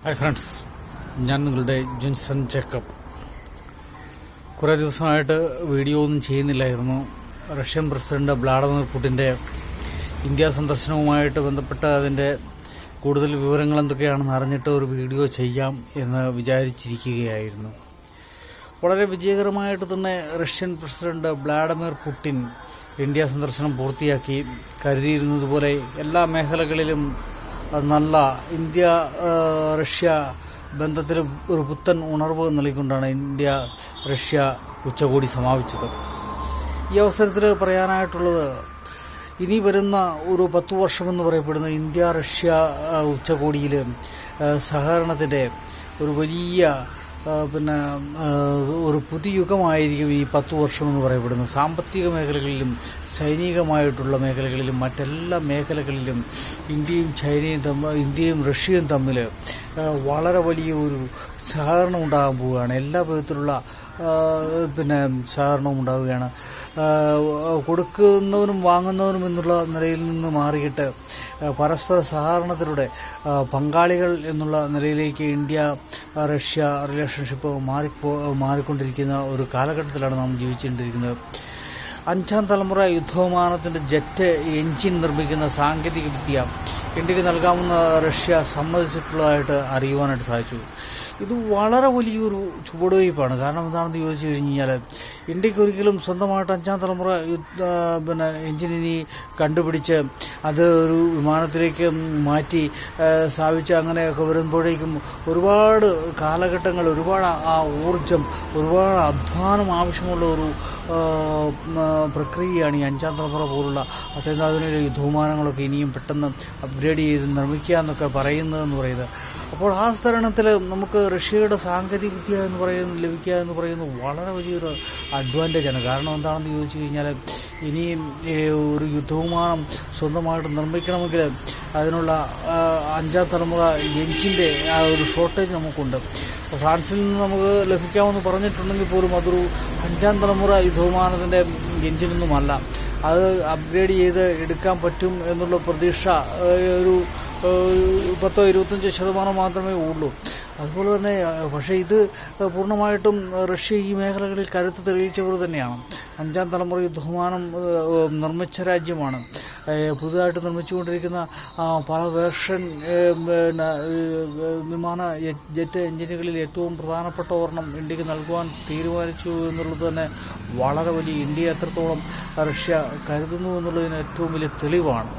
Hi friends, ഞാൻ നിങ്ങളുടെ Jinson Jacob. കുറേ ദിവസമായിട്ട് വീഡിയോ ഒന്നും ചെയ്യുന്നില്ലായിരുന്നു. റഷ്യൻ പ്രസിഡന്റ് വ്ളാഡിമിർ പുടിൻ്റെ ഇന്ത്യ സന്ദർശനവുമായിട്ട് ബന്ധപ്പെട്ട അതിൻ്റെ കൂടുതൽ വിവരങ്ങൾ എന്തൊക്കെയാണെന്ന് അറിഞ്ഞിട്ട് ഒരു വീഡിയോ ചെയ്യാം എന്ന് വിചാരിച്ചിരിക്കുകയായിരുന്നു. വളരെ വിജയകരമായിട്ട് തന്നെ Russian president Vladimir Putin India സന്ദർശനം പൂർത്തിയാക്കി. കരുതിയിരുന്നതുപോലെ എല്ലാ മേഖലകളിലും നല്ല ഇന്ത്യ റഷ്യ ബന്ധത്തിൽ ഒരു പുത്തൻ ഉണർവ് നൽകിക്കൊണ്ടാണ് ഇന്ത്യ റഷ്യ ഉച്ചകോടി സമാപിച്ചത്. ഈ അവസരത്തിൽ പറയാനായിട്ടുള്ളത്, ഇനി വരുന്ന ഒരു 10 വർഷമെന്ന് പറയപ്പെടുന്ന ഇന്ത്യ റഷ്യ ഉച്ചകോടിയിൽ സഹകരണത്തിൻ്റെ ഒരു വലിയ ഒരു പുതിയ യുഗമായിരിക്കും ഈ 10 വർഷമെന്ന് പറയപ്പെടുന്നു. സാമ്പത്തിക മേഖലകളിലും സൈനികമായിട്ടുള്ള മേഖലകളിലും മറ്റെല്ലാ മേഖലകളിലും ഇന്ത്യയും റഷ്യയും തമ്മിൽ വളരെ വലിയ ഒരു സഹകരണം ഉണ്ടാകാൻ പോവുകയാണ്. എല്ലാ വിധത്തിലുള്ള സഹകരണവും ഉണ്ടാവുകയാണ്. കൊടുക്കുന്നവനും വാങ്ങുന്നവനും എന്നുള്ള നിലയിൽ നിന്ന് മാറിയിട്ട് പരസ്പര സഹകരണത്തിലൂടെ പങ്കാളികൾ എന്നുള്ള നിലയിലേക്ക് ഇന്ത്യ റഷ്യ റിലേഷൻഷിപ്പ് മാറിക്കൊണ്ടിരിക്കുന്ന ഒരു കാലഘട്ടത്തിലാണ് നാം ജീവിച്ചുകൊണ്ടിരിക്കുന്നത്. 5ാം തലമുറ യുദ്ധവിമാനത്തിൻ്റെ ജെറ്റ് എഞ്ചിൻ നിർമ്മിക്കുന്ന സാങ്കേതിക വിദ്യ ഇന്ത്യക്ക് നൽകാമെന്ന് റഷ്യ സമ്മതിച്ചിട്ടുള്ളതായിട്ട് അറിയുവാനായിട്ട് സാധിച്ചു. ഇത് വളരെ വലിയൊരു ചുവടുവയ്പ്പാണ്. കാരണം എന്താണെന്ന് ചോദിച്ചു കഴിഞ്ഞാൽ, ഇന്ത്യക്ക് ഒരിക്കലും സ്വന്തമായിട്ട് 5ാം തലമുറ എഞ്ചിനി കണ്ടുപിടിച്ച് അത് ഒരു വിമാനത്തിലേക്ക് മാറ്റി സ്ഥാപിച്ച് അങ്ങനെയൊക്കെ വരുമ്പോഴേക്കും ഒരുപാട് കാലഘട്ടങ്ങൾ, ഒരുപാട് ഊർജം, ഒരുപാട് അധ്വാനം ആവശ്യമുള്ള ഒരു പ്രക്രിയയാണ് ഈ 5ാം തലമുറ പോലുള്ള അത്യാധുനിക യുദ്ധവിമാനങ്ങളൊക്കെ ഇനിയും പെട്ടെന്ന് അപ്ഗ്രേഡ് ചെയ്ത് നിർമ്മിക്കുക എന്നൊക്കെ പറയുന്നത്. അപ്പോൾ ആ തരുണത്തിൽ നമുക്ക് റഷ്യയുടെ സാങ്കേതിക വിദ്യ ലഭിക്കുക എന്ന് പറയുന്നത് വളരെ വലിയൊരു അഡ്വാൻറ്റേജാണ്. കാരണം എന്താണെന്ന് ചോദിച്ചു കഴിഞ്ഞാൽ, ഇനിയും ഒരു യുദ്ധവിമാനം സ്വന്തമായിട്ട് നിർമ്മിക്കണമെങ്കിൽ അതിനുള്ള 5ാം തലമുറ എഞ്ചിൻ്റെ ആ ഒരു ഷോർട്ടേജ് നമുക്കുണ്ട്. ഫ്രാൻസിൽ നിന്ന് നമുക്ക് ലഭിക്കാമെന്ന് പറഞ്ഞിട്ടുണ്ടെങ്കിൽ പോലും അതൊരു 5ാം തലമുറ യുദ്ധവിമാനത്തിൻ്റെ എഞ്ചിനൊന്നുമല്ല. അത് അപ്ഗ്രേഡ് ചെയ്ത് എടുക്കാൻ പറ്റും എന്നുള്ള പ്രതീക്ഷ ഒരു 10-25% മാത്രമേ ഉള്ളൂ. അതുപോലെ തന്നെ പക്ഷേ ഇത് പൂർണ്ണമായിട്ടും റഷ്യ ഈ മേഖലകളിൽ കരുത്ത് തെളിയിച്ചവർ തന്നെയാണ്. 5ാം തലമുറ യുദ്ധവിമാനം നിർമ്മിച്ച രാജ്യമാണ്. പുതുതായിട്ട് നിർമ്മിച്ചുകൊണ്ടിരിക്കുന്ന പല വേർഷൻ വിമാന ജെറ്റ് എഞ്ചിനുകളിൽ ഏറ്റവും പ്രധാനപ്പെട്ട ഒരെണ്ണം ഇന്ത്യക്ക് നൽകുവാൻ തീരുമാനിച്ചു എന്നുള്ളത് തന്നെ വളരെ വലിയ, ഇന്ത്യ എത്രത്തോളം റഷ്യ കരുതുന്നു എന്നുള്ളതിന് ഏറ്റവും വലിയ തെളിവാണ്.